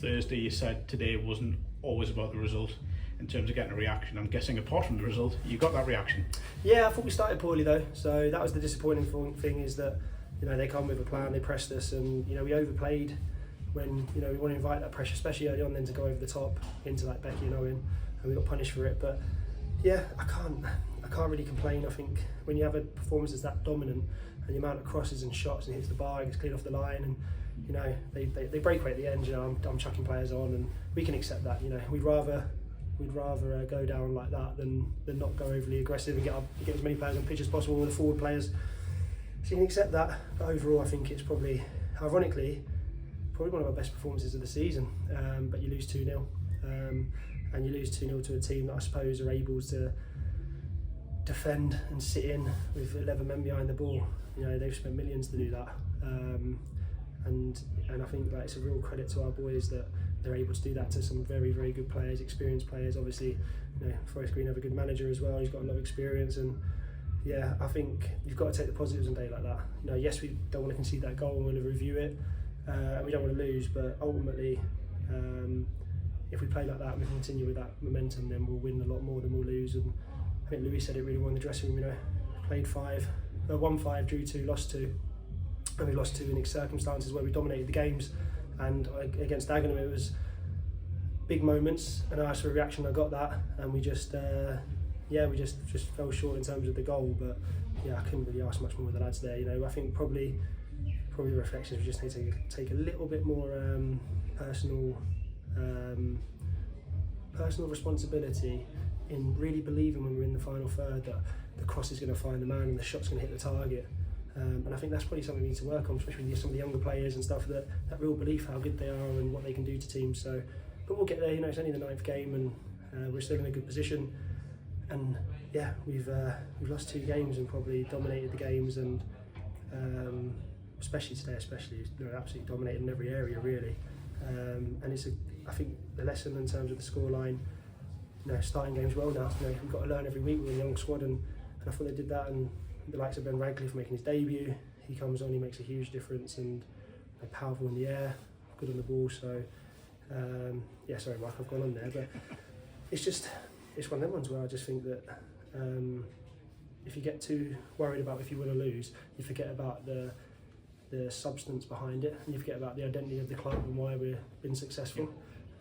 Thursday you said today wasn't always about the result in terms of getting a reaction. I'm guessing apart from the result, you got that reaction. Yeah, I thought we started poorly though, so that was the disappointing thing, is that they come with a plan, they pressed us, and we overplayed when we want to invite that pressure, especially early on, then to go over the top into like Becky and Owen, and we got punished for it. But yeah, I can't really complain. I think when you have a performance that's that dominant and the amount of crosses and shots and hits the bar, gets cleared off the line, and they break away at the end. I'm chucking players on, and we can accept that. We'd rather go down like that than not go overly aggressive and get as many players on pitch as possible with the forward players. So you can accept that. But overall, I think it's probably, ironically, one of our best performances of the season. But you lose 2-0, and you lose 2-0 to a team that I suppose are able to defend and sit in with 11 men behind the ball. They've spent millions to do that, and I think that it's a real credit to our boys that they're able to do that to some very, very good players, experienced players. Obviously, Forest Green have a good manager as well. He's got a lot of experience, and yeah, I think you've got to take the positives on a day like that. Yes, we don't want to concede that goal, we want to review it, we don't want to lose, but ultimately, if we play like that and we continue with that momentum, then we'll win a lot more than we'll lose. And I think Louis said it really well in the dressing room. Played won 5, drew 2, lost 2, and we lost 2 in circumstances where we dominated the games. And against Dagenham, it was big moments, and I asked for a reaction. I got that, and we just fell short in terms of the goal. But yeah, I couldn't really ask much more of the lads there. I think probably the reflections, we just need to take a little bit more personal responsibility in really believing when we're in the final third that the cross is going to find the man and the shot's going to hit the target. And I think that's probably something we need to work on, especially with some of the younger players and stuff, that real belief how good they are and what they can do to teams. So, but we'll get there. It's only the 9th game, and we're still in a good position. And yeah, we've lost 2 games and probably dominated the games, and especially today, they're absolutely dominated in every area really. And I think the lesson in terms of the scoreline, starting games well now. We've got to learn every week. We're a young squad, and I thought they did that. And the likes of Ben Radcliffe making his debut, he comes on, he makes a huge difference, and they're powerful in the air, good on the ball. So yeah, sorry Mark, I've gone on there, but it's one of them ones where I just think that if you get too worried about if you win or lose, you forget about the substance behind it, and you forget about the identity of the club and why we've been successful.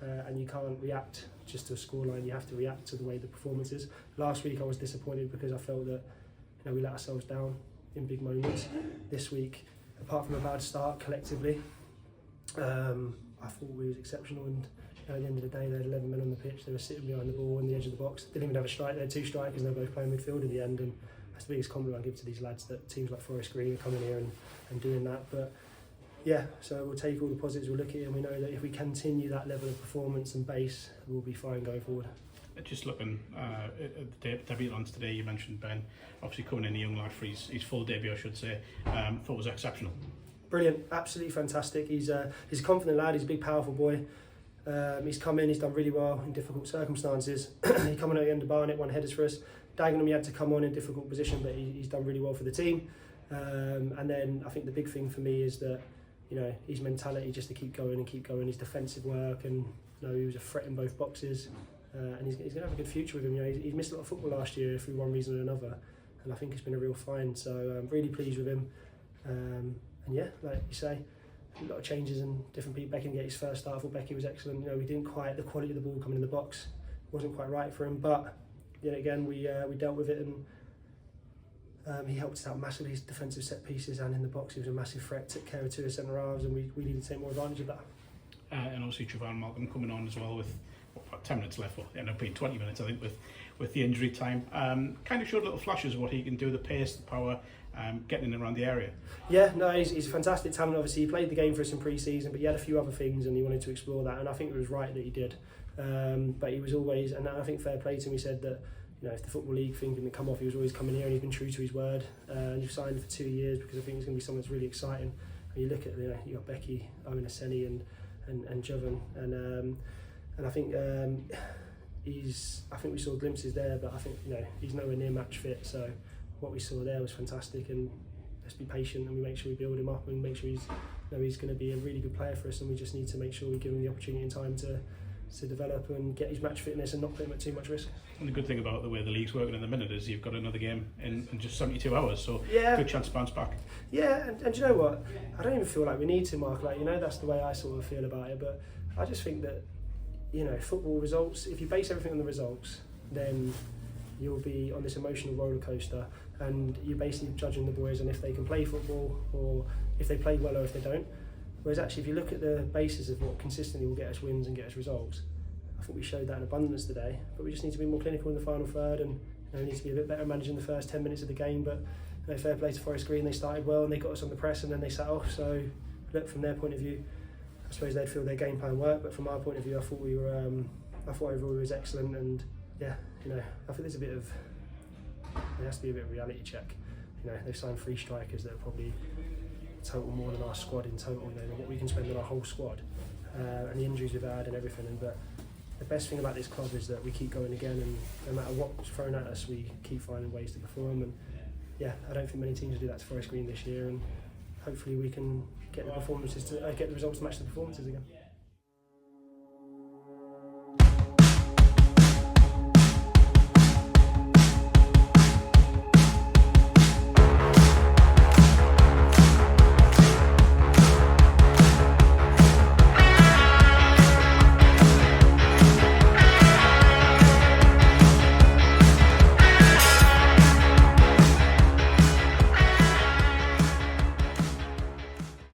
And you can't react just to a scoreline, you have to react to the way the performance is. Last week I was disappointed because I felt that we let ourselves down in big moments. This week, apart from a bad start collectively, I thought we was exceptional, and at the end of the day they had 11 men on the pitch, they were sitting behind the ball on the edge of the box, didn't even have a strike, they had 2 strikers and they were both playing midfield in the end. And that's the biggest compliment I give to these lads, that teams like Forest Green are coming here and doing that. But yeah, so we'll take all the positives, we'll look at it, and we know that if we continue that level of performance and base, we'll be fine going forward. Just looking at the debut launch today, you mentioned Ben, obviously coming in a young lad for his full debut, I should say. Thought it was exceptional. Brilliant, absolutely fantastic. He's a confident lad, he's a big powerful boy. He's come in, he's done really well in difficult circumstances. He come on at the end of Barnet, 1 headers for us. Dagenham, he had to come on in a difficult position, but he's done really well for the team. And then I think the big thing for me is that his mentality just to keep going, his defensive work, and he was a threat in both boxes. And he's going to have a good future with him. He's missed a lot of football last year for one reason or another, and I think it's been a real find. So I'm really pleased with him. And yeah, like you say, a lot of changes and different people. Becky didn't get his first start. I thought Becky was excellent. We didn't quite, the quality of the ball coming in the box wasn't quite right for him. But yet again, we dealt with it, and he helped us out massively. His defensive set pieces and in the box, he was a massive threat. Took care of 2 centre halves, and we needed to take more advantage of that. And obviously Trevor Malcolm coming on as well with about 10 minutes left, ended up being 20 minutes I think with the injury time. Kind of showed little flashes of what he can do, the pace, the power, getting in around the area. Yeah, no, he's a fantastic talent. Obviously he played the game for us in pre-season, but he had a few other things and he wanted to explore that, and I think it was right that he did. But he was always, and I think fair play to him, he said that if the Football League thing didn't come off, he was always coming here, and he's been true to his word. And you've signed for 2 years because I think it's going to be something that's really exciting. And you look at, you got Becky, Owen Aseni and Jovan, and I think I think we saw glimpses there, but I think he's nowhere near match fit. So what we saw there was fantastic, and let's be patient and we make sure we build him up and make sure he's going to be a really good player for us, and we just need to make sure we give him the opportunity and time to develop and get his match fitness and not put him at too much risk. And the good thing about the way the league's working in the minute is you've got another game in just 72 hours, so yeah, good chance to bounce back. Yeah, and you know what? I don't even feel like we need to, Mark. Like, you know, that's the way I sort of feel about it. But I just think that, you know, football results, if you base everything on the results, then you'll be on this emotional roller coaster, and you're basically judging the boys on if they can play football or if they play well or if they don't. Whereas actually, if you look at the basis of what consistently will get us wins and get us results, I think we showed that in abundance today. But we just need to be more clinical in the final third, and we need to be a bit better managing the first 10 minutes of the game. But you know, fair play to Forest Green, they started well and they got us on the press and then they sat off. So look, from their point of view, I suppose they'd feel their game plan worked. But from our point of view, I thought overall we was excellent. And yeah, you know, I think there's a bit of, there has to be a bit of reality check. You know, they've signed 3 strikers that are probably total more than our squad in total, you know, than what we can spend on our whole squad, and the injuries we've had and everything. But the best thing about this club is that we keep going again, and no matter what's thrown at us, we keep finding ways to perform. And yeah, I don't think many teams will do that to Forest Green this year, and hopefully we can get the performances to get the results to match the performances again.